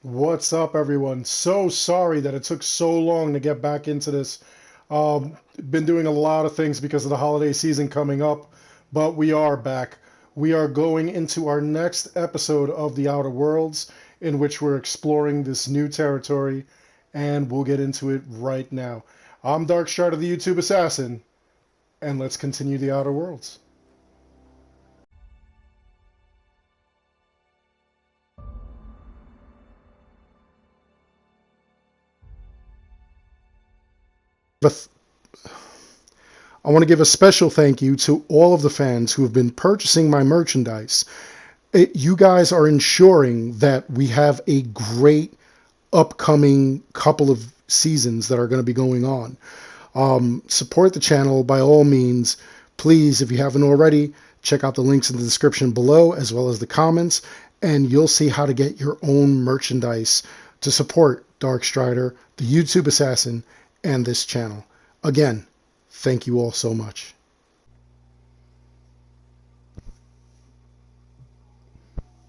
What's up, everyone? So sorry that it took so long to get back into this. Been doing a lot of things because of the holiday season coming up, but we are back. We are going into our next episode of The Outer Worlds, in which we're exploring this new territory, and we'll get into it right now. I'm Darkstrider, the YouTube Assassin, and let's continue The Outer Worlds. But I want to give a special thank you to all of the fans who have been purchasing my merchandise. You guys are ensuring that we have a great upcoming couple of seasons that are going to be going on. Support the channel by all means. Please, if you haven't already, check out the links in the description below as well as the comments, and you'll see how to get your own merchandise to support Darkstrider, the YouTube Assassin, and this channel. Again, thank you all so much.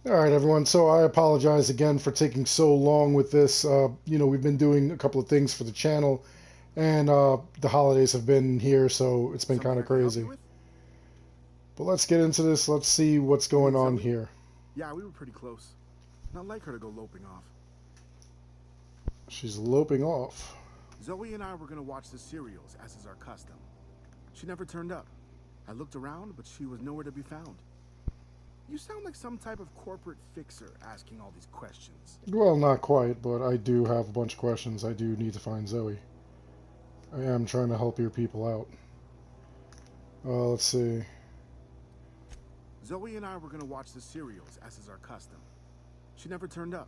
All right, everyone. So I apologize again for taking so long with this. We've been doing a couple of things for the channel, and the holidays have been here, so it's been Something kind I of can help you crazy. with? But let's get into this. Let's see what's You going mean on Zoe? here. Yeah, we were pretty close. Not like her to go loping off. She's loping off. Zoe and I were gonna watch the serials, as is our custom. She never turned up. I looked around, but she was nowhere to be found. You sound like some type of corporate fixer asking all these questions. Well, not quite, but I do have a bunch of questions. I do need to find Zoe. I am trying to help your people out. Let's see. Zoe and I were gonna watch the serials, as is our custom. She never turned up.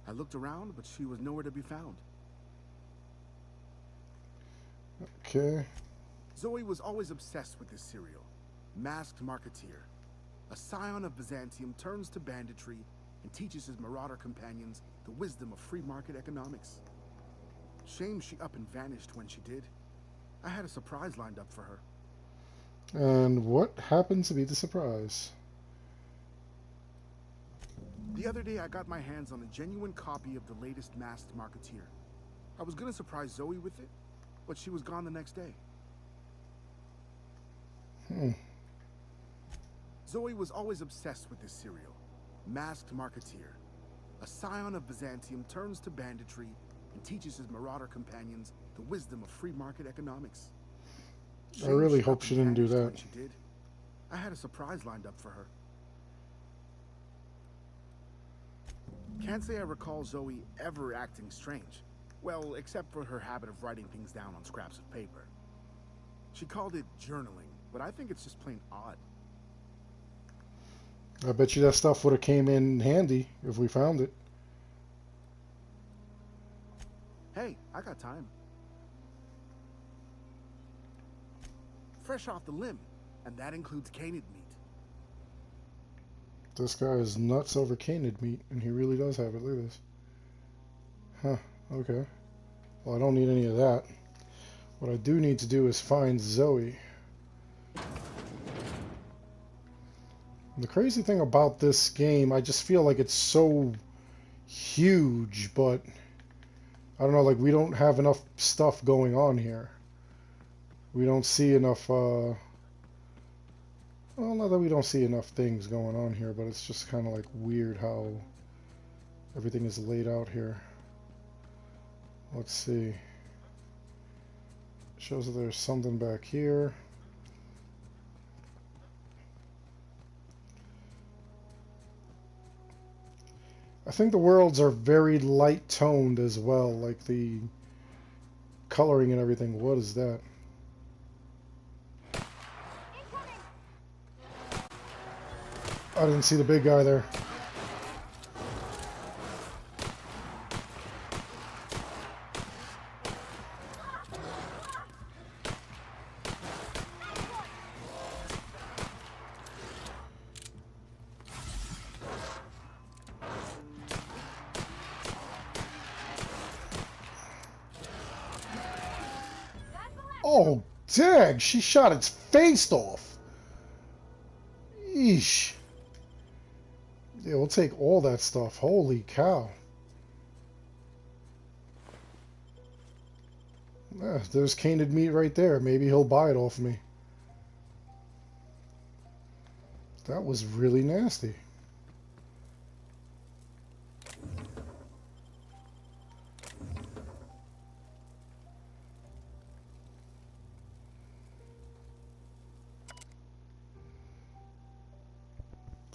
I looked around, but she was nowhere to be found. Okay. Zoe was always obsessed with this serial. Masked Marketeer. A scion of Byzantium turns to banditry and teaches his marauder companions the wisdom of free market economics. Shame she up and vanished when she did. I had a surprise lined up for her. And what happened to be the surprise? The other day I got my hands on a genuine copy of the latest Masked Marketeer. I was gonna surprise Zoe with it, but she was gone the next day. Hmm. Zoe was always obsessed with this serial, Masked Marketeer. A scion of Byzantium turns to banditry and teaches his marauder companions the wisdom of free market economics. I really hope up she and didn't do vanished that. when she did. I had a surprise lined up for her. Can't say I recall Zoe ever acting strange. Well, except for her habit of writing things down on scraps of paper. She called it journaling, but I think it's just plain odd. I bet you that stuff would have came in handy if we found it. Hey, I got time. Fresh off the limb, and that includes canid meat. This guy is nuts over canid meat, and he really does have it. Look at this. Huh, okay. Well, I don't need any of that. What I do need to do is find Zoe. The crazy thing about this game, I just feel like it's so huge, but I don't know, like we don't have enough stuff going on here. We don't see enough, well, not that we don't see enough things going on here, but it's just kind of like weird how everything is laid out here. Let's see. Shows that there's something back here. I think the worlds are very light toned as well, like the coloring and everything. What is that? I didn't see the big guy there. Oh, dang! She shot its face off. Yeesh. Yeah, we'll take all that stuff. Holy cow. There's caned meat right there. Maybe he'll buy it off me. That was really nasty.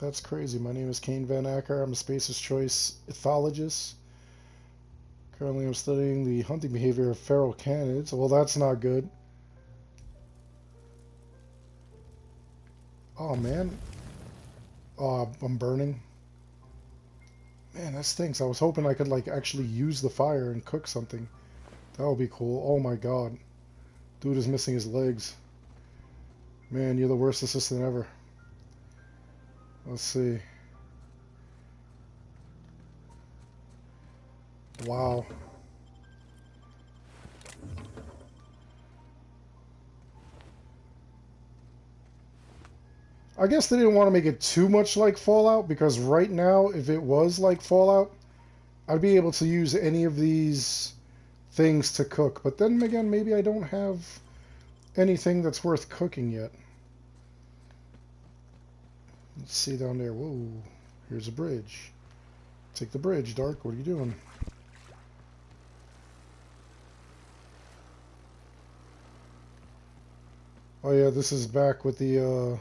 That's crazy. My name is Kane Van Acker. I'm a Spacer's Choice ethologist. Currently, I'm studying the hunting behavior of feral canids. Well, that's not good. Oh, man. Oh, I'm burning. Man, that stinks. I was hoping I could, like, actually use the fire and cook something. That would be cool. Oh, my God. Dude is missing his legs. Man, you're the worst assistant ever. Let's see. Wow. I guess they didn't want to make it too much like Fallout, because right now, if it was like Fallout, I'd be able to use any of these things to cook. But then again, maybe I don't have anything that's worth cooking yet. Let's see down there. Whoa, here's a bridge. Take the bridge, Dark. What are you doing? Oh yeah, this is back with the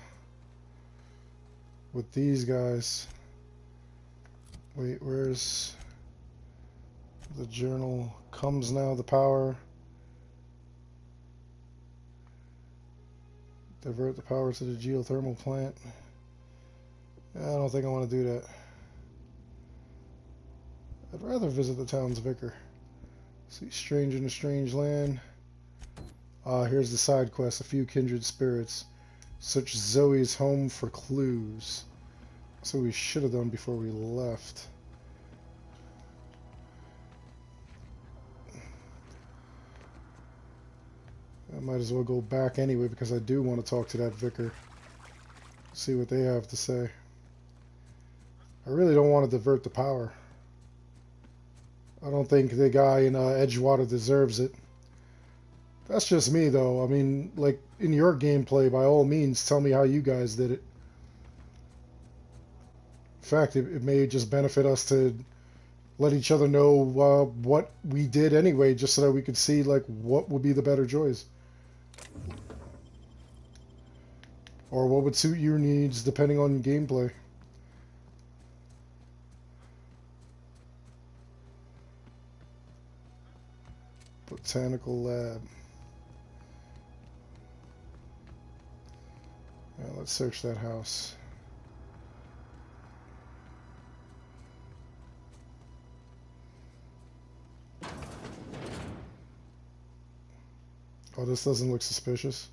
with these guys. Wait, where's the journal? Comes now the power. Divert the power to the geothermal plant. I don't think I want to do that. I'd rather visit the town's vicar. See, strange in a strange land. Here's the side quest. A few kindred spirits. Search Zoe's home for clues. So we should have done before we left. I might as well go back anyway because I do want to talk to that vicar. See what they have to say. I really don't want to divert the power. I don't think the guy in Edgewater deserves it. That's just me, though. I mean, like, in your gameplay, by all means, tell me how you guys did it. In fact, it may just benefit us to let each other know what we did anyway, just so that we could see, like, what would be the better choice. Or what would suit your needs, depending on gameplay. Botanical lab. Yeah, let's search that house. Oh, this doesn't look suspicious.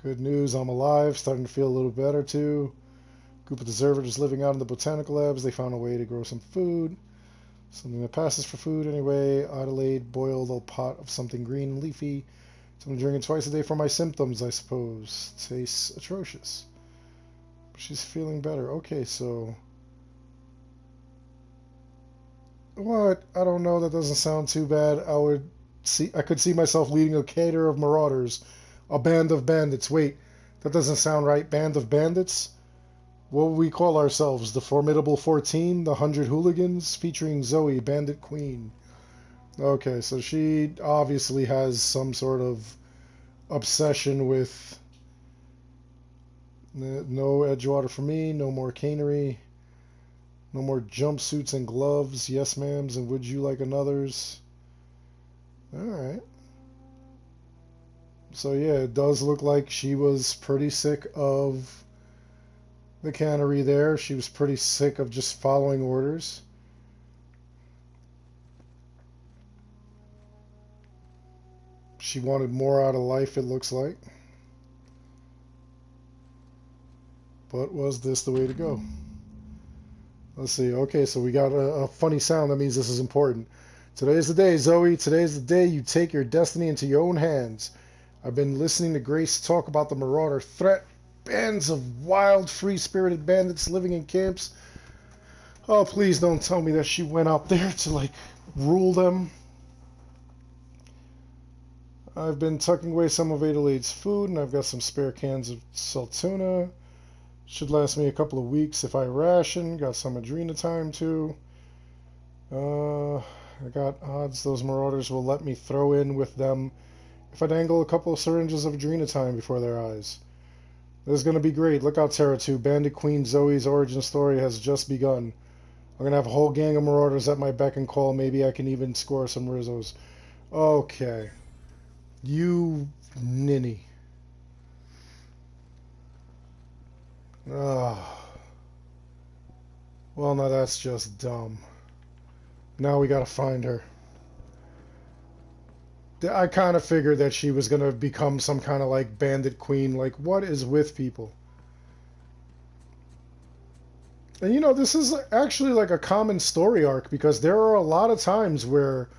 Good news, I'm alive, starting to feel a little better too. Group of deserters living out in the botanical labs. They found a way to grow some food. Something that passes for food anyway. Adelaide boiled a pot of something green and leafy. So I'm drinking twice a day for my symptoms, I suppose. Tastes atrocious. But she's feeling better. Okay, so... What? I don't know, that doesn't sound too bad. I could see myself leading a cater of marauders. A band of bandits. Wait, that doesn't sound right. Band of bandits? What would we call ourselves? The Formidable 14? The 100 Hooligans? Featuring Zoe, Bandit Queen. Okay, so she obviously has some sort of obsession with... No Edgewater for me, no more canery, no more jumpsuits and gloves, yes ma'ams, and would you like another's? Alright. So yeah, it does look like she was pretty sick of the cannery there. She was pretty sick of just following orders. She wanted more out of life, it looks like. But was this the way to go? Let's see. Okay, so we got a funny sound. That means this is important. Today's the day, Zoe. Today's the day you take your destiny into your own hands. I've been listening to Grace talk about the Marauder threat. Bands of wild, free-spirited bandits living in camps. Oh, please don't tell me that she went out there to, like, rule them. I've been tucking away some of Adelaide's food, and I've got some spare cans of salt tuna. Should last me a couple of weeks if I ration. Got some Adrenatime too. I got odds those marauders will let me throw in with them if I dangle a couple of syringes of Adrenatime before their eyes. This is going to be great. Look out, Terra 2. Bandit Queen Zoe's origin story has just begun. I'm going to have a whole gang of marauders at my beck and call. Maybe I can even score some Rizzos. Okay. You ninny. Oh. Well, now that's just dumb. Now we gotta find her. I kind of figured that she was gonna become some kind of like bandit queen. Like, what is with people? And you know, this is actually like a common story arc because there are a lot of times where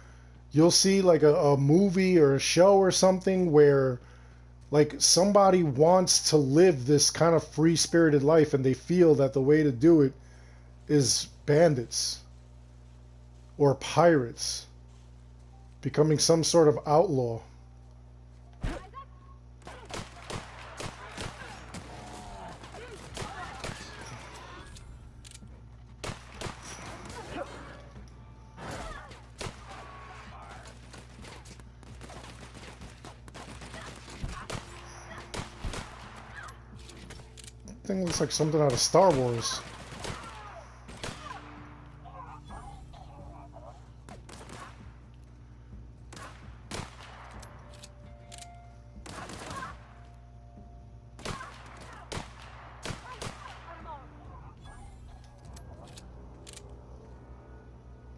you'll see like a movie or a show or something where like somebody wants to live this kind of free-spirited life and they feel that the way to do it is bandits or pirates, becoming some sort of outlaw. Thing looks like something out of Star Wars.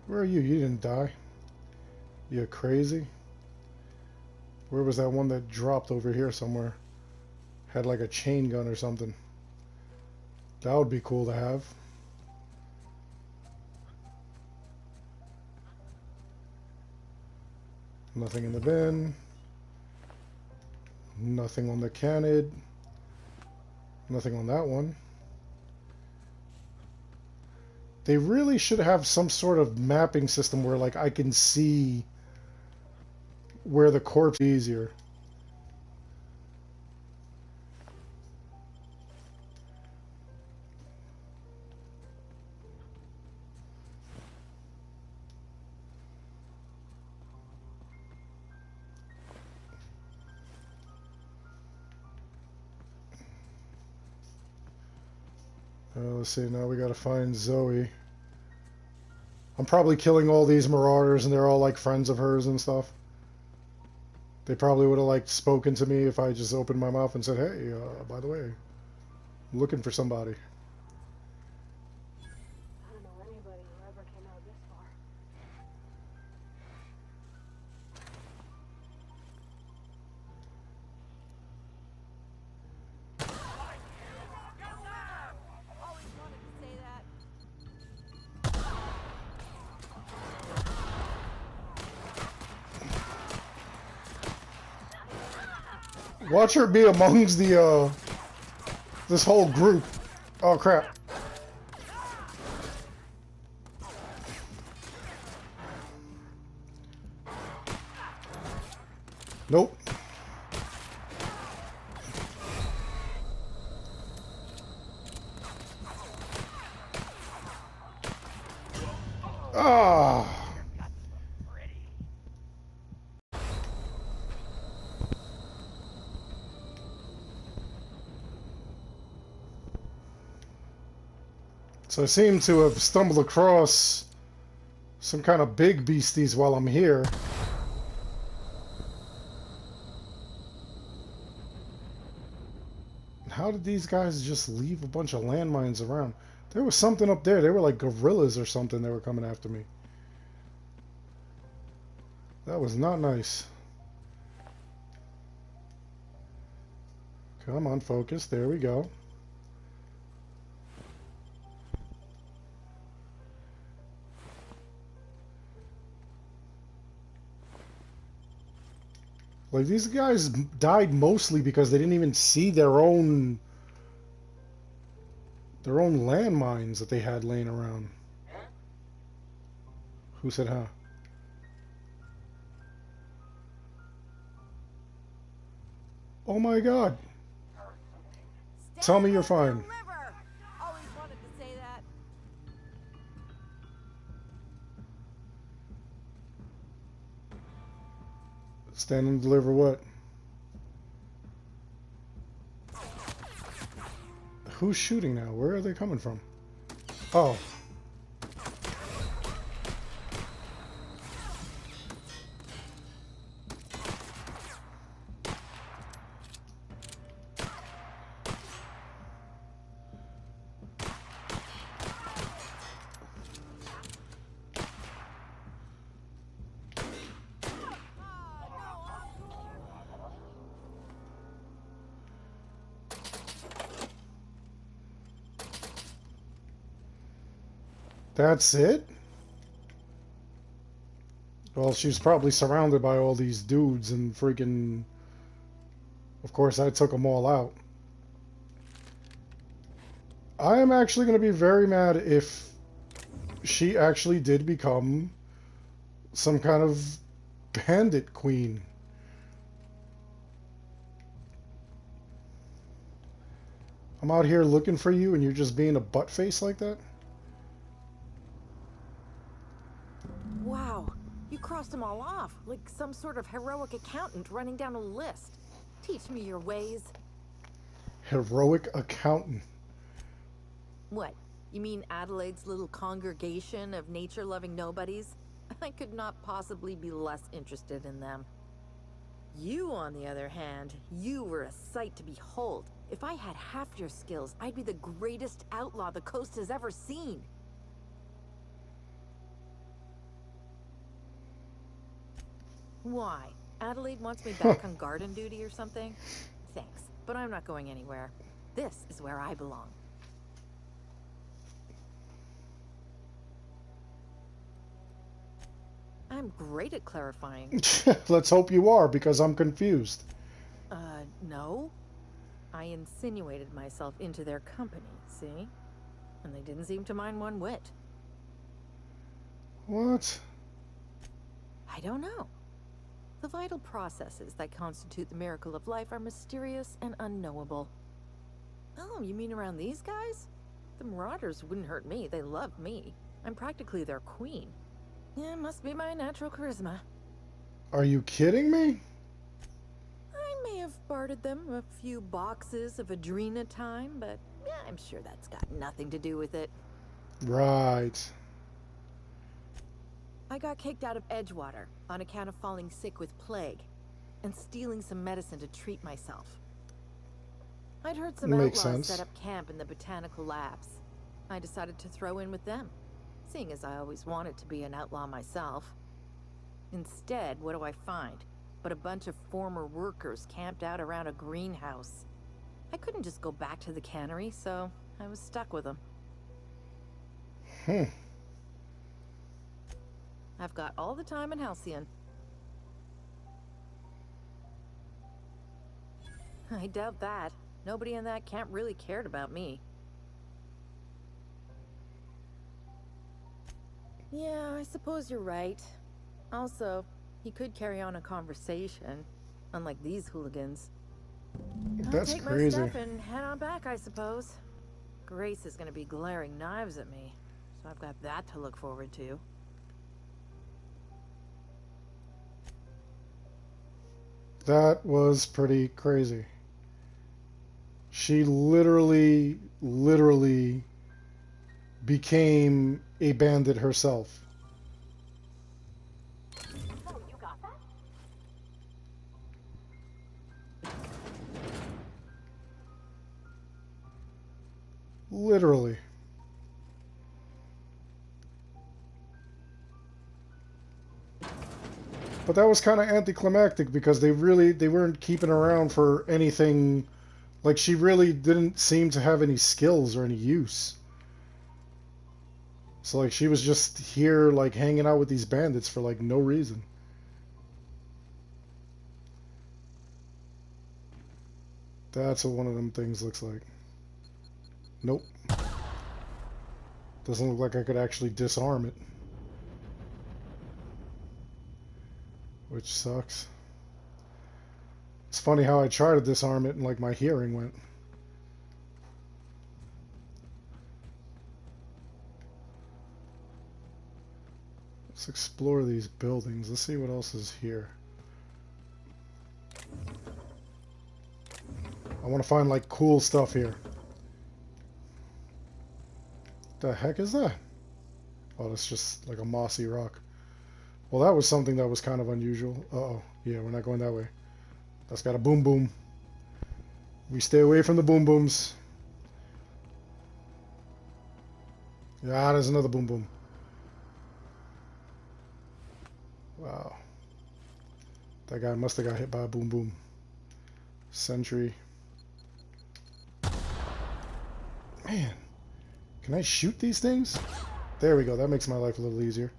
Where are you? You didn't die. You crazy? Where was that one that dropped over here somewhere? Had like a chain gun or something. That would be cool to have. Nothing in the bin. Nothing on the canid. Nothing on that one. They really should have some sort of mapping system where like I can see where the corpse is easier. Let's see, now we gotta find Zoe. I'm probably killing all these marauders and they're all like friends of hers and stuff. They probably would have like spoken to me if I just opened my mouth and said, hey, by the way, I'm looking for somebody. I don't know anybody who ever came out this far. Always wanted to say that. Watch her be amongst the, this whole group. Oh, crap. Nope. Ah. So I seem to have stumbled across some kind of big beasties while I'm here. How did these guys just leave a bunch of landmines around? There was something up there. They were like gorillas or something that were coming after me. That was not nice. Come on, focus. There we go. Like, these guys died mostly because they didn't even see their own landmines that they had laying around. Who said huh? Oh my god. Tell Stand me you're and fine. deliver! Always wanted to say that. Stand and deliver what? Who's shooting now? Where are they coming from? Oh. That's it? Well, she's probably surrounded by all these dudes and freaking... Of course, I took them all out. I am actually going to be very mad if she actually did become some kind of bandit queen. I'm out here looking for you and you're just being a butt face like that? Wow, you crossed them all off, like some sort of heroic accountant running down a list. Teach me your ways. Heroic accountant. What, you mean Adelaide's little congregation of nature-loving nobodies? I could not possibly be less interested in them. You, on the other hand, you were a sight to behold. If I had half your skills, I'd be the greatest outlaw the coast has ever seen. Why? Adelaide wants me back on garden duty or something? Thanks, but I'm not going anywhere. This is where I belong. I'm great at clarifying. Let's hope you are, because I'm confused. No. I insinuated myself into their company, see? And they didn't seem to mind one whit. What? I don't know. The vital processes that constitute the miracle of life are mysterious and unknowable. Oh, you mean around these guys? The Marauders wouldn't hurt me. They love me. I'm practically their queen. Yeah, must be my natural charisma. Are you kidding me? I may have bartered them a few boxes of Adrena time, but yeah, I'm sure that's got nothing to do with it. Right. I got kicked out of Edgewater on account of falling sick with plague and stealing some medicine to treat myself. I'd heard some Makes outlaws sense. set up camp in the botanical labs. I decided to throw in with them, seeing as I always wanted to be an outlaw myself. Instead, what do I find? But a bunch of former workers camped out around a greenhouse. I couldn't just go back to the cannery, so I was stuck with them. I've got all the time in Halcyon. I doubt that. Nobody in that camp really cared about me. Yeah, I suppose you're right. Also, he could carry on a conversation, unlike these hooligans. That's I'll take crazy. my stuff and head on back, I suppose. Grace is gonna be glaring knives at me, so I've got that to look forward to. That was pretty crazy. She literally became a bandit herself. Oh, you got that? Literally. But that was kind of anticlimactic because they weren't keeping around for anything. Like, she really didn't seem to have any skills or any use. So, like, she was just here, like, hanging out with these bandits for, like, no reason. That's what one of them things looks like. Nope. Doesn't look like I could actually disarm it. Which sucks. As funny how I tried to disarm it and like my hearing went. Let's explore these buildings. Let's see what else is here. I want to find like cool stuff here. The heck is that? Oh, that's just like a mossy rock. Well, that was something that was kind of unusual. Uh-oh. Yeah, we're not going that way. That's got a boom boom. We stay away from the boom booms. Yeah, there's another boom boom. Wow. That guy must have got hit by a boom boom. Sentry. Man. Can I shoot these things? There we go. That makes my life a little easier.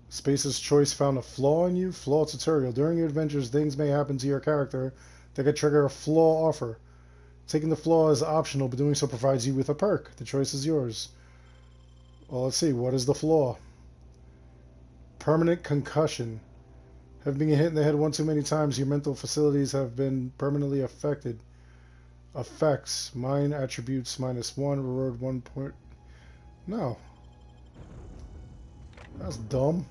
Space's Choice found a flaw in you. Flaw tutorial. During your adventures, things may happen to your character that could trigger a flaw offer. Taking the flaw is optional, but doing so provides you with a perk. The choice is yours. Well, let's see. What is the flaw? Permanent concussion. Having been hit in the head one too many times, your mental facilities have been permanently affected. Effects. Mind attributes -1. Reward 1 point. No. That's dumb.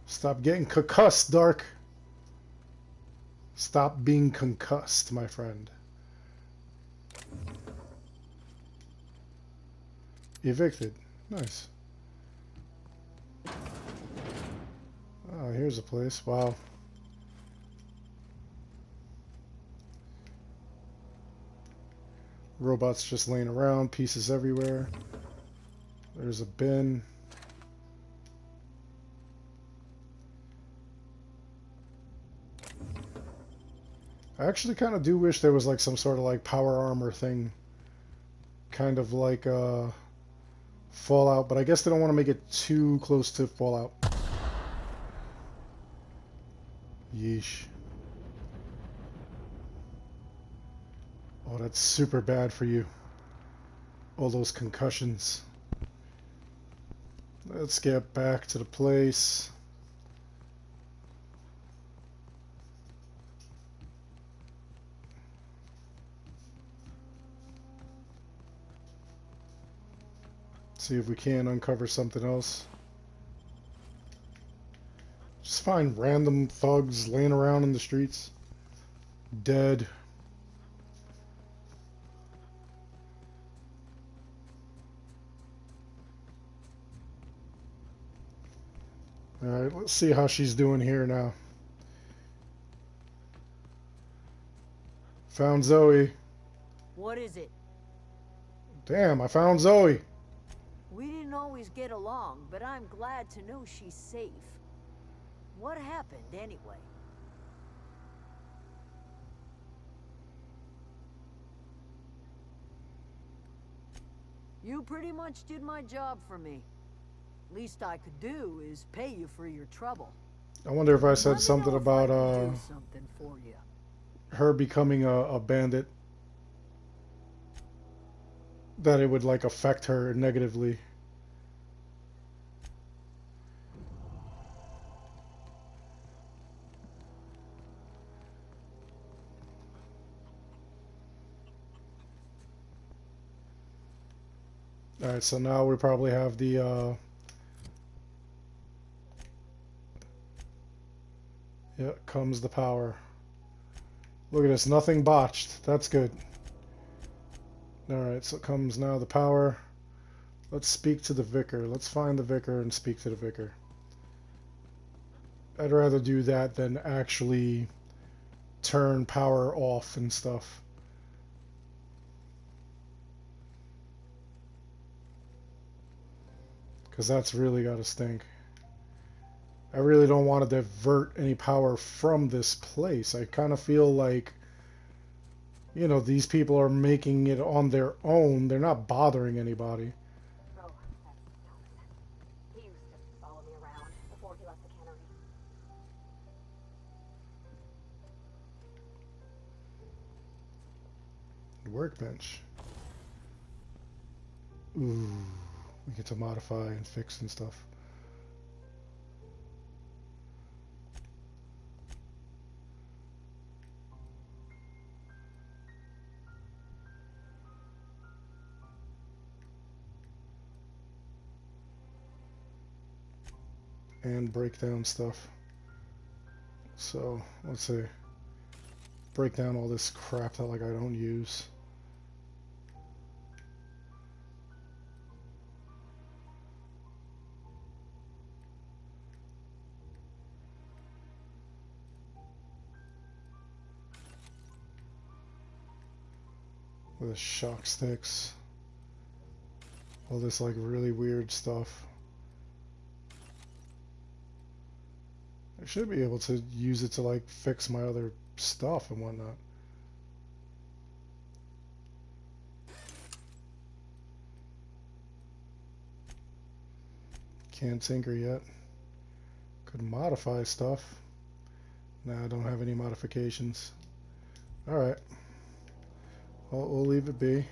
Stop getting concussed, Dark. Stop being concussed, my friend. Evicted. Nice. Oh, here's a place. Wow. Robots just laying around, pieces everywhere. There's a bin. I actually kind of do wish there was like some sort of like power armor thing. Kind of like Fallout, but I guess they don't want to make it too close to Fallout. Yeesh. Oh, that's super bad for you. All those concussions. Let's get back to the place. See if we can uncover something else. Just find random thugs laying around in the streets. Dead. Alright, let's see how she's doing here now. Found Zoe. What is it? Damn, I found Zoe. We didn't always get along, but I'm glad to know she's safe. What happened, anyway? You pretty much did my job for me. Least I could do is pay you for your trouble. I wonder if I said Let me something know if I about can do something for you. her becoming a bandit. That it would like affect her negatively. Alright, so now we probably have the yeah, comes the power. Look at this, nothing botched. That's good. Alright, so comes now the power. Let's speak to the vicar. Let's find the vicar and speak to the vicar. I'd rather do that than actually turn power off and stuff. Because that's really gotta stink. I really don't want to divert any power from this place. I kind of feel like, you know, these people are making it on their own. They're not bothering anybody. Oh, that's Thomas. He used to follow me around before he left the cannery. Workbench. Ooh, we get to modify and fix and stuff. And break down stuff. So, let's see. Break down all this crap that like I don't use. With the shock sticks. All this like really weird stuff. I should be able to use it to like fix my other stuff and whatnot. Can't tinker yet. Could modify stuff. Nah, I don't have any modifications. Alright. Well, we'll leave it be.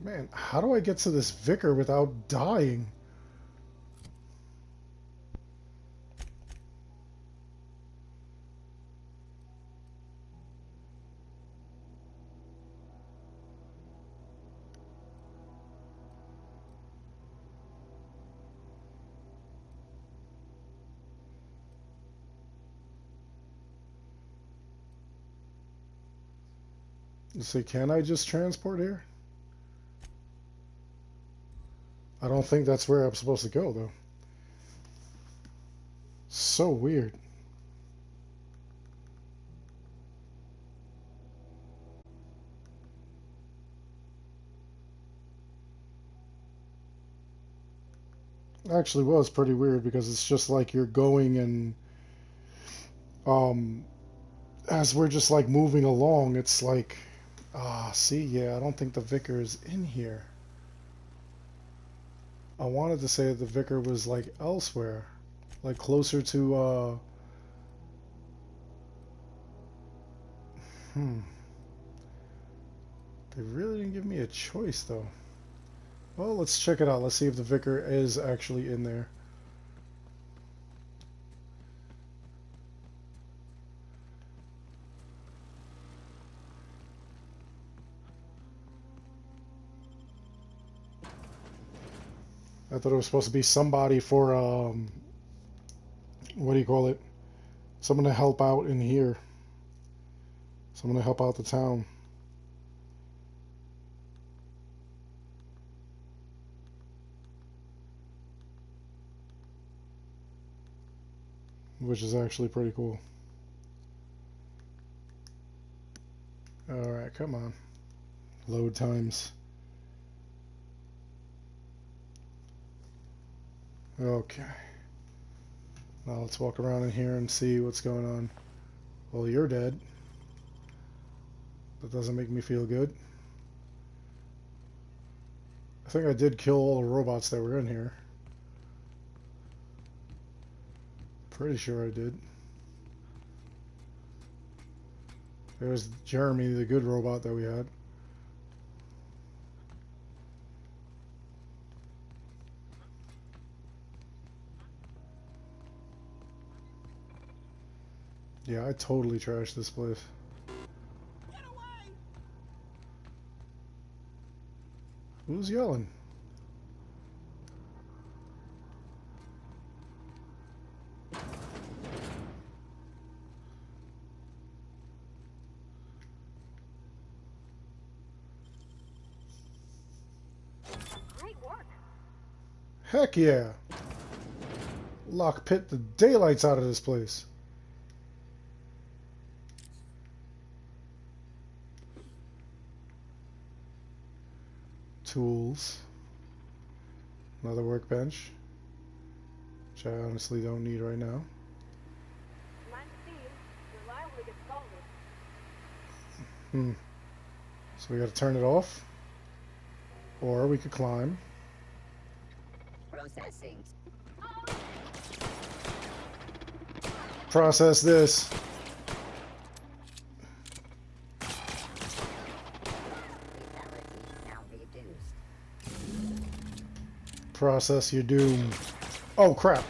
Man, how do I get to this vicar without dying? Let's see, can I just transport here? I don't think that's where I'm supposed to go, though. So weird. Actually was pretty weird because it's just like you're going and as we're just like moving along, it's like see, yeah, I don't think the vicar is in here. I wanted to say that the vicar was like elsewhere, like closer to they really didn't give me a choice though. Well, let's check it out. Let's see if the vicar is actually in there. I thought it was supposed to be somebody for what do you call it? Someone to help out in here. Someone to help out the town. Which is actually pretty cool. Alright, come on. Load times. Okay. Now let's walk around in here and see what's going on. Well, you're dead. That doesn't make me feel good. I think I did kill all the robots that were in here. Pretty sure I did. There's Jeremy, the good robot that we had. Yeah, I totally trashed this place. Get away! Who's yelling? Great work. Heck yeah! Lockpit the daylights out of this place. Tools. Another workbench. Which I honestly don't need right now. Mind the speed. You're liable to get scalded. So we gotta turn it off. Or we could climb. Processing. process this. Process your doom. Oh crap.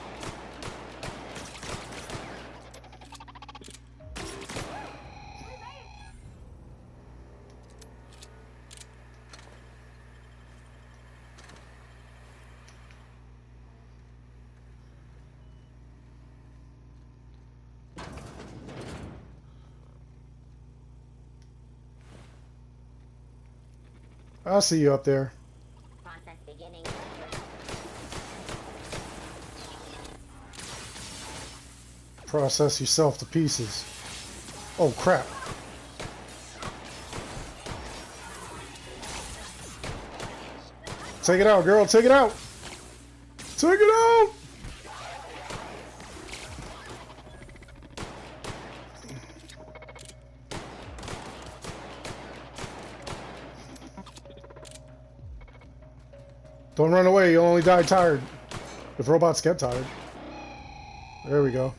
I'll see you up there. Process beginning. Process yourself to pieces. Oh crap. Take it out, girl. Take it out. Take it out. Don't run away. You'll only die tired. If robots get tired. There we go.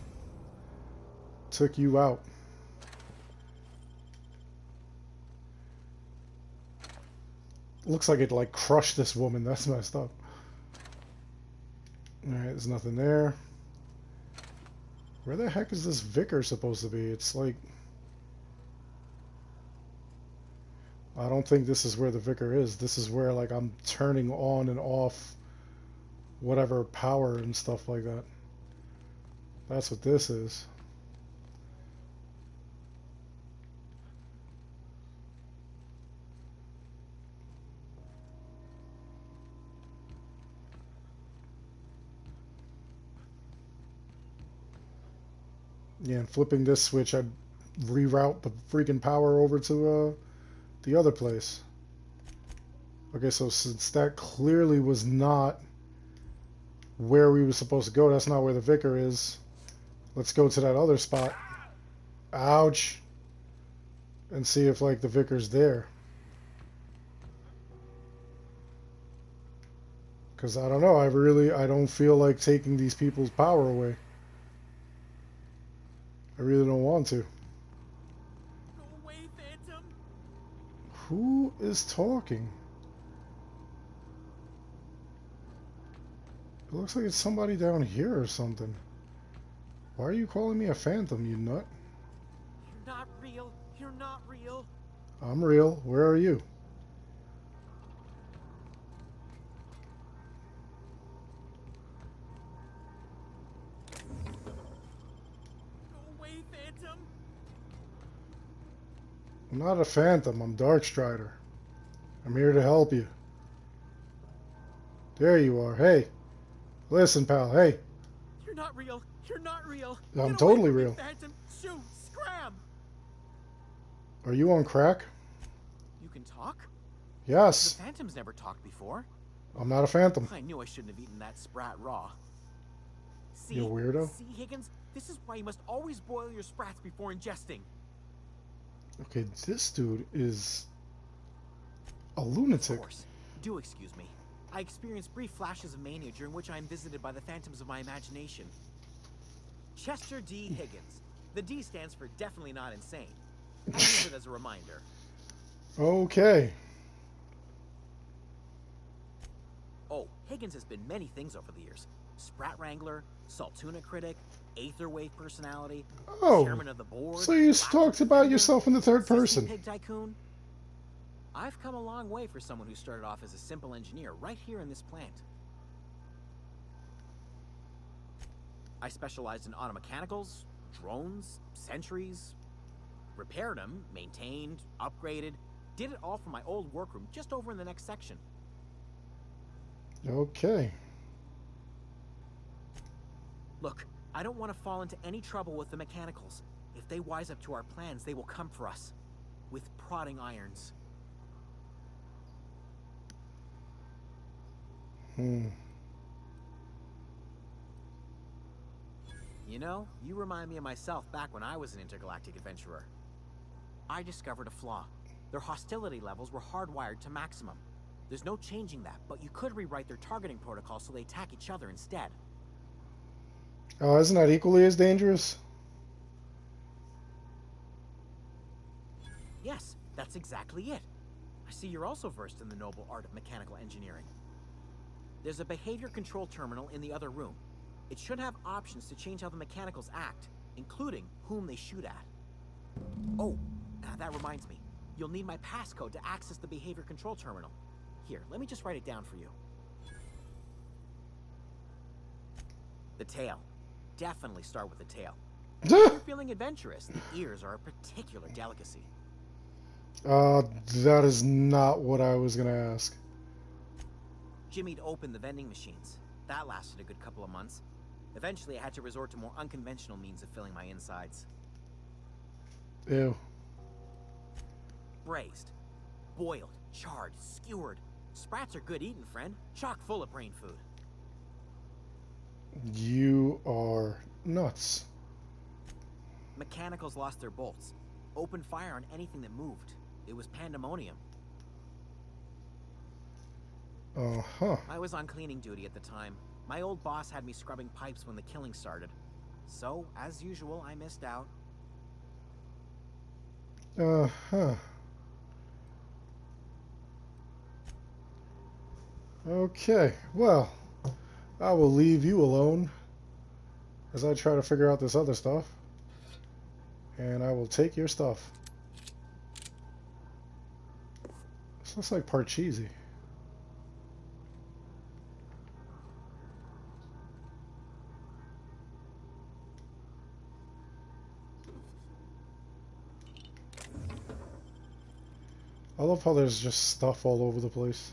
Took you out. Looks like it like crushed this woman. That's messed up. Alright, there's nothing there. Where the heck is this vicar supposed to be? It's like... I don't think this is where the vicar is. This is where like I'm turning on and off whatever power and stuff like that. That's what this is. Yeah, and flipping this switch, I'd reroute the freaking power over to the other place. Okay, so since that clearly was not where we were supposed to go, that's not where the vicar is. Let's go to that other spot. Ouch. And see if like the vicar's there. Because I don't know, I don't feel like taking these people's power away. I really don't want to. Go away, Phantom. Who is talking? It looks like it's somebody down here or something. Why are you calling me a phantom, you nut? You're not real. You're not real. I'm real. Where are you? Go away, Phantom. I'm not a phantom. I'm Darkstrider. I'm here to help you. There you are. Hey. Listen, pal. Hey. You're not real. You're not real. I'm Get away totally from me, real. Phantom. Shoot. Scram. Are you on crack? You can talk? The Yes. Phantom's never talked before. I'm not a phantom. I knew I shouldn't have eaten that sprat raw. See, You weirdo. See, Higgins? This is why you must always boil your sprats before ingesting. Okay, this dude is a Of lunatic. course. Do excuse me. I experience brief flashes of mania during which I am visited by the phantoms of my imagination. Chester D. Higgins. The D stands for definitely not insane. I'll use it as a reminder. Okay. Oh, Higgins has been many things over the years. Sprat Wrangler, Saltuna Critic, Aetherwave Personality, Oh. Chairman of the Board. So you talked about yourself in the third person. Pig Tycoon. I've come a long way for someone who started off as a simple engineer right here in this plant. I specialized in automechanicals, drones, sentries, repaired them, maintained, upgraded, did it all from my old workroom just over in the next section. Okay. Look, I don't want to fall into any trouble with the mechanicals. If they wise up to our plans, they will come for us. With prodding irons. You know, you remind me of myself back when I was an intergalactic adventurer. I discovered a flaw. Their hostility levels were hardwired to maximum. There's no changing that, but you could rewrite their targeting protocol so they attack each other instead. Oh, isn't that equally as dangerous? Yes, that's exactly it. I see you're also versed in the noble art of mechanical engineering. There's a behavior control terminal in the other room. It should have options to change how the mechanicals act, including whom they shoot at. Oh, that reminds me. You'll need my passcode to access the behavior control terminal. Here, let me just write it down for you. The tail. Definitely start with the tail. If you're feeling adventurous, the ears are a particular delicacy. That is not what I was gonna ask. Jimmy'd opened the vending machines. That lasted a good couple of months. Eventually, I had to resort to more unconventional means of filling my insides. Ew. Braised, boiled, charred, skewered. Sprats are good eating, friend. Chock full of brain food. You are nuts. Mechanicals lost their bolts. Opened fire on anything that moved. It was pandemonium. Uh-huh. I was on cleaning duty at the time. My old boss had me scrubbing pipes when the killing started. So, as usual, I missed out. Uh-huh. Okay, well, I will leave you alone as I try to figure out this other stuff. And I will take your stuff. This looks like Parcheesi. I love how there's just stuff all over the place.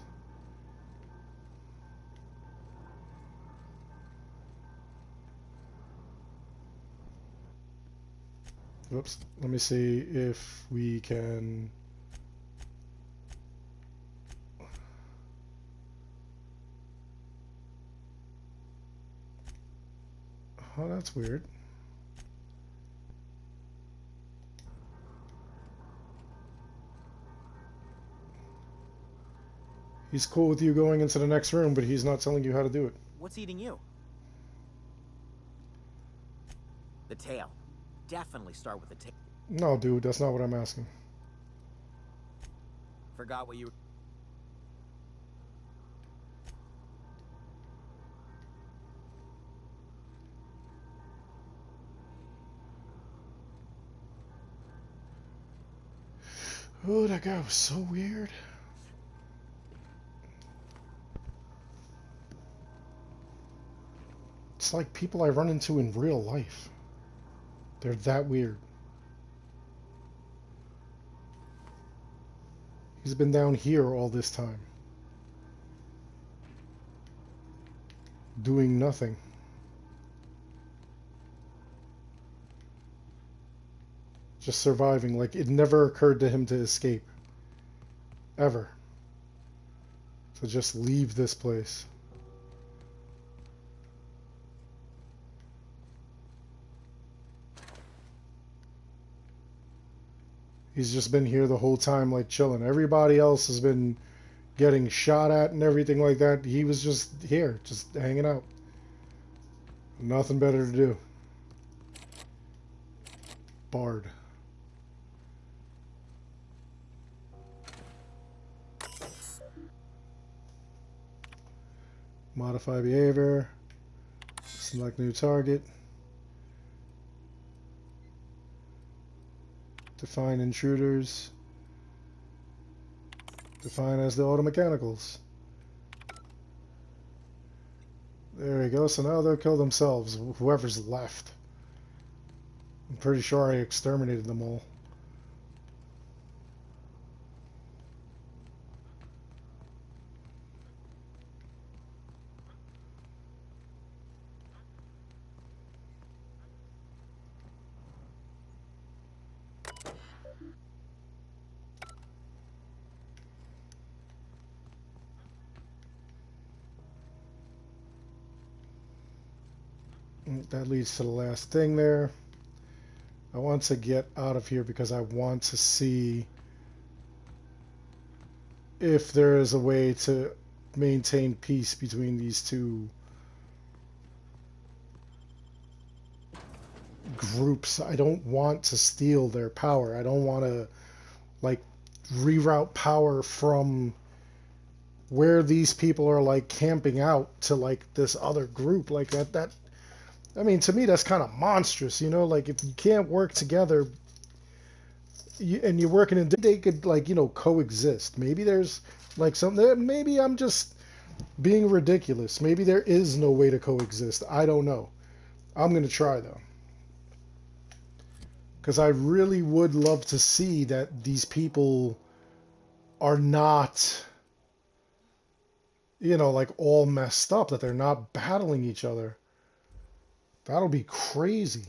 Whoops. Let me see if we can... Oh, that's weird. He's cool with you going into the next room, but he's not telling you how to do it. What's eating you? The tail. Definitely start with the tail. No, dude, that's not what I'm asking. Forgot what you... Oh, that guy was so weird. It's like people I run into in real life. They're that weird. He's been down here all this time. Doing nothing. Just surviving, like it never occurred to him to escape. Ever. To just leave this place. He's just been here the whole time, like chilling. Everybody else has been getting shot at and everything like that. He was just here, just hanging out. Nothing better to do. Bard. Modify behavior. Select new target. Define intruders. Define as the automechanicals. There we go. So now they'll kill themselves, whoever's left. I'm pretty sure I exterminated them all. That leads to the last thing there. I want to get out of here because I want to see if there is a way to maintain peace between these two groups. I don't want to steal their power. I don't want to like reroute power from where these people are like camping out to like this other group. Like that I mean, to me that's kind of monstrous, you know, like if you can't work together and you're working in, they could like, you know, coexist. Maybe there's like something, maybe I'm just being ridiculous. Maybe there is no way to coexist. I don't know. I'm going to try though. Because I really would love to see that these people are not, you know, like all messed up, that they're not battling each other. That'll be crazy.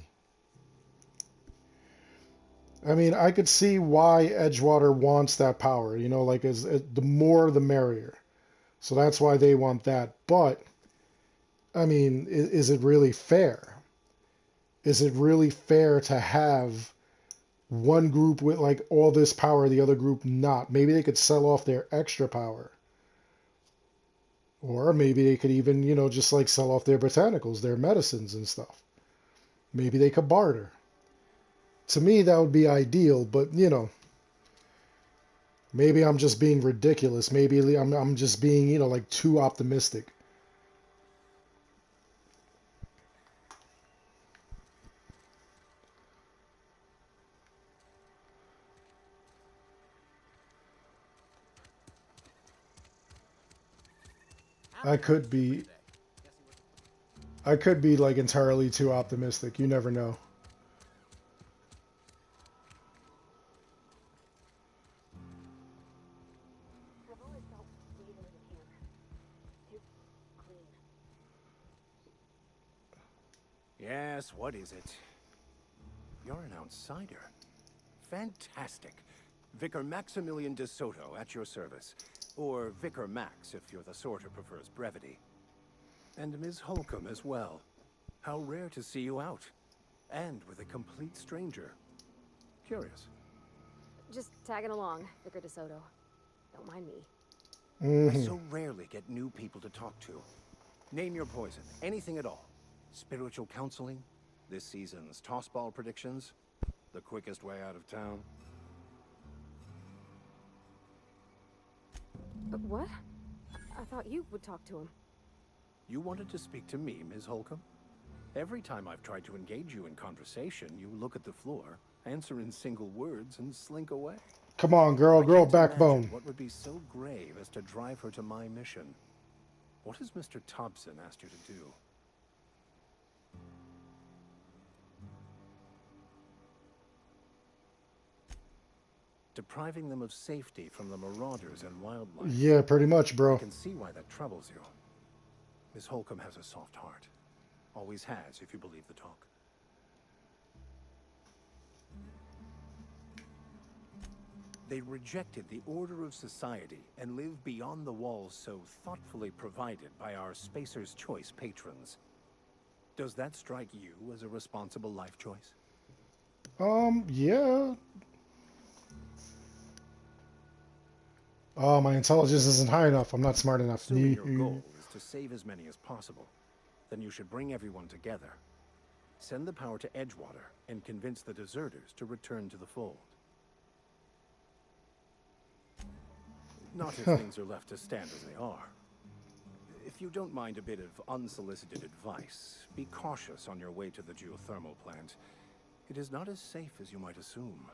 I mean, I could see why Edgewater wants that power, you know, like the more the merrier. So that's why they want that. But, I mean, is it really fair? Is it really fair to have one group with like all this power, the other group not? Maybe they could sell off their extra power. Or maybe they could even, you know, just like sell off their botanicals, their medicines and stuff. Maybe they could barter. To me, that would be ideal, but, you know, maybe I'm just being ridiculous. Maybe I'm just being, you know, like too optimistic. I could be like entirely too optimistic. You never know. I've always felt breathing in here. Too clean. Yes, what is it? You're an outsider. Fantastic. Vicar Maximilian de Soto at your service. Or Vicar Max, if you're the sort who prefers brevity. And Ms. Holcomb as well. How rare to see you out. And with a complete stranger. Curious. Just tagging along, Vicar DeSoto. Don't mind me. I so rarely get new people to talk to. Name your poison, anything at all. Spiritual counseling, this season's tossball predictions, the quickest way out of town. But what? I thought you would talk to him. You wanted to speak to me, Ms. Holcomb? Every time I've tried to engage you in conversation, you look at the floor, answer in single words, and slink away. Come on, girl, I girl, can't backbone. imagine what would be so grave as to drive her to my mission. What has Mr. Thompson asked you to do? Depriving them of safety from the marauders and wildlife. Yeah, pretty much, I bro. can see why that troubles you. Miss Holcomb has a soft heart. Always has, if you believe the talk. They rejected the order of society and live beyond the walls so thoughtfully provided by our Spacer's Choice patrons. Does that strike you as a responsible life choice? Yeah. Oh, my intelligence isn't high enough. I'm not smart enough. Assuming your goal is to save as many as possible, then you should bring everyone together. Send the power to Edgewater and convince the deserters to return to the fold. Not if things are left to stand as they are. If you don't mind a bit of unsolicited advice, be cautious on your way to the geothermal plant. It is not as safe as you might assume.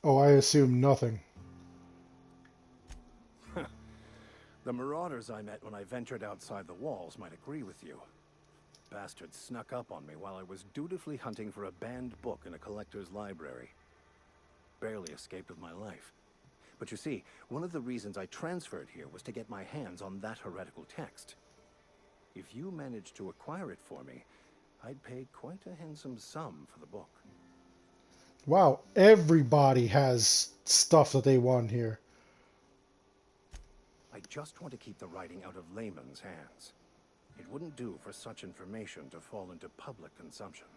Oh, I assume nothing. The marauders I met when I ventured outside the walls might agree with you. Bastards snuck up on me while I was dutifully hunting for a banned book in a collector's library. Barely escaped with my life. But you see, one of the reasons I transferred here was to get my hands on that heretical text. If you managed to acquire it for me, I'd pay quite a handsome sum for the book. Wow, everybody has stuff that they want here. I just want to keep the writing out of layman's hands. It wouldn't do for such information to fall into public consumption.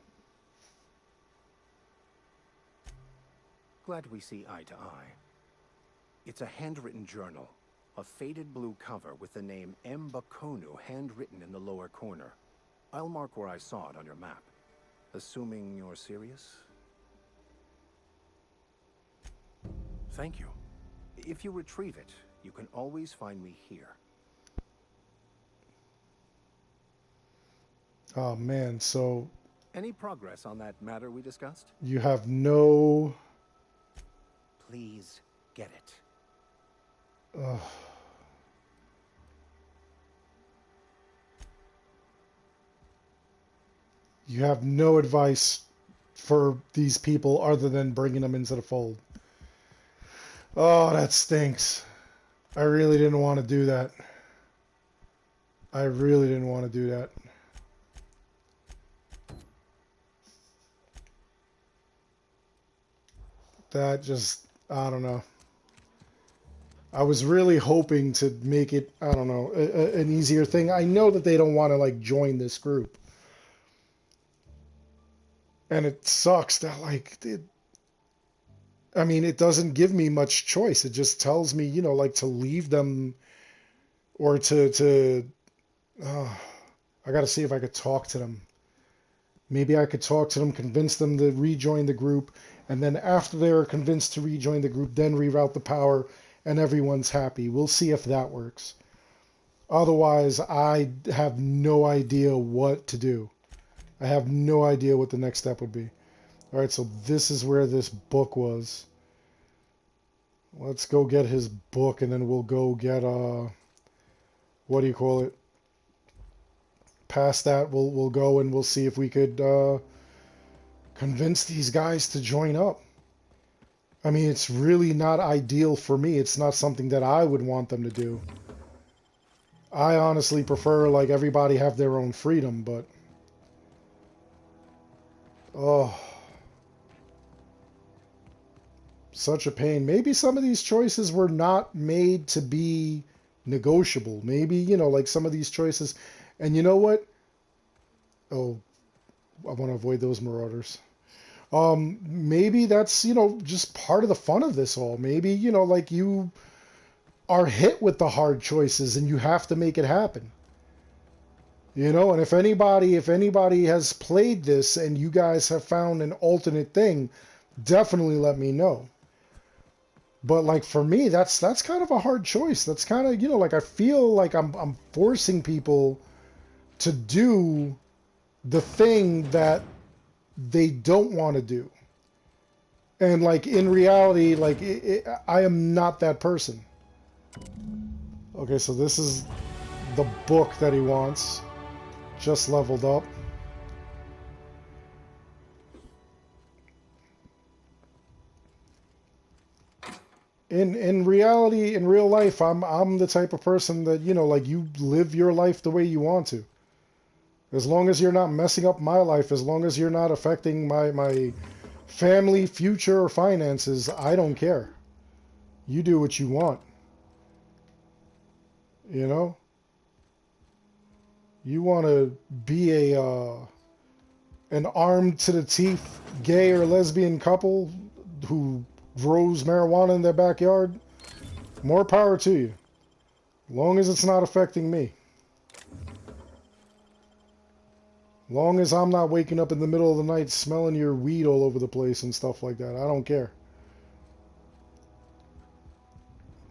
Glad we see eye to eye. It's a handwritten journal, a faded blue cover with the name M. Bakonu handwritten in the lower corner. I'll mark where I saw it on your map. Assuming you're serious? Thank you. If you retrieve it, you can always find me here. Oh man, so Any progress on that matter we discussed? you have no... Please get it. Ugh. You have no advice for these people other than bringing them into the fold. Oh, that stinks. I really didn't want to do that. I really didn't want to do that. That just, I don't know. I was really hoping to make it, I don't know, an easier thing. I know that they don't want to like join this group. And it sucks that like I mean, it doesn't give me much choice. It just tells me, you know, like to leave them or I got to see if I could talk to them. Maybe I could talk to them, convince them to rejoin the group, and then after they're convinced to rejoin the group, then reroute the power and everyone's happy. We'll see if that works. Otherwise, I have no idea what to do. I have no idea what the next step would be. All right, so this is where this book was. Let's go get his book, and then we'll go get, what do you call it? Past that, we'll go and we'll see if we could convince these guys to join up. I mean, it's really not ideal for me. It's not something that I would want them to do. I honestly prefer, like, everybody have their own freedom, but... Oh... Such a pain. Maybe some of these choices were not made to be negotiable. Maybe, you know, like some of these choices... And you know what? Oh, I want to avoid those marauders. Maybe that's, you know, just part of the fun of this all. Maybe, you know, like you are hit with the hard choices and you have to make it happen. You know, and if anybody has played this and you guys have found an alternate thing, definitely let me know. But like for me, that's kind of a hard choice. That's kind of, you know, like I feel like I'm forcing people to do the thing that they don't want to do. And like in reality, like I am not that person. Okay, so this is the book that he wants. Just leveled up. In reality, in real life, I'm the type of person that, you know, like you live your life the way you want to. As long as you're not messing up my life, as long as you're not affecting my family, future, or finances, I don't care. You do what you want. You know? You want to be an armed to the teeth gay or lesbian couple who grows marijuana in their backyard? More power to you. Long as it's not affecting me. Long as I'm not waking up in the middle of the night smelling your weed all over the place and stuff like that. I don't care.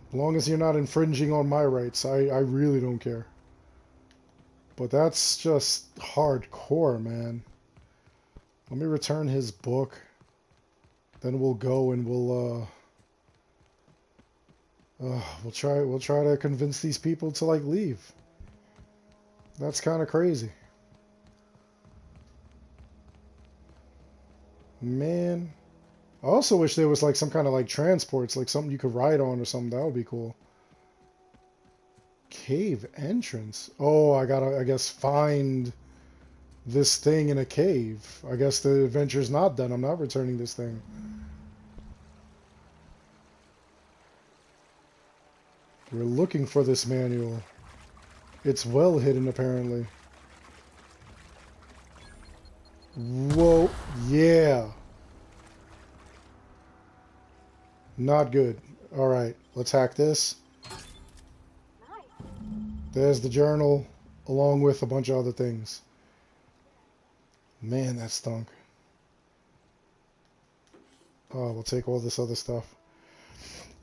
As long as you're not infringing on my rights, I really don't care. But that's just hardcore, man. Let me return his book. Then we'll go and we'll try to convince these people to like leave. That's kind of crazy. Man, I also wish there was like some kind of like transports, like something you could ride on or something. That would be cool. Cave entrance. Oh, I gotta, I guess, find this thing in a cave. I guess the adventure's not done. I'm not returning this thing. We're looking for this manual. It's well hidden, apparently. Whoa, yeah. Not good. Alright, let's hack this. Nice. There's the journal, along with a bunch of other things. Man, that stunk. Oh, we'll take all this other stuff.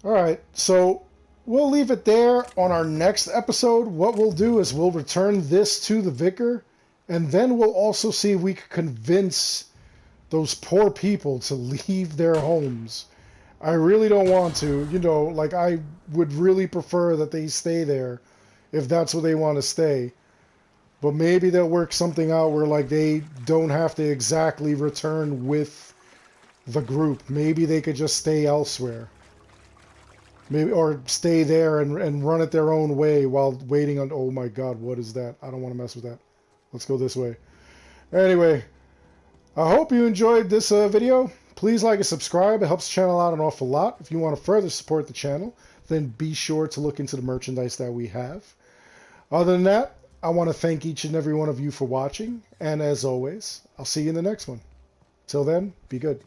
All right, so we'll leave it there. On our next episode, what we'll do is we'll return this to the vicar, and then we'll also see if we can convince those poor people to leave their homes. I really don't want to, you know, like I would really prefer that they stay there if that's where they want to stay. But maybe they'll work something out where like they don't have to exactly return with the group. Maybe they could just stay elsewhere. Maybe, or stay there and run it their own way while waiting on... Oh my god, what is that? I don't want to mess with that. Let's go this way. Anyway, I hope you enjoyed this video. Please like and subscribe. It helps the channel out an awful lot. If you want to further support the channel, then be sure to look into the merchandise that we have. Other than that, I want to thank each and every one of you for watching. And as always, I'll see you in the next one. Till then, be good.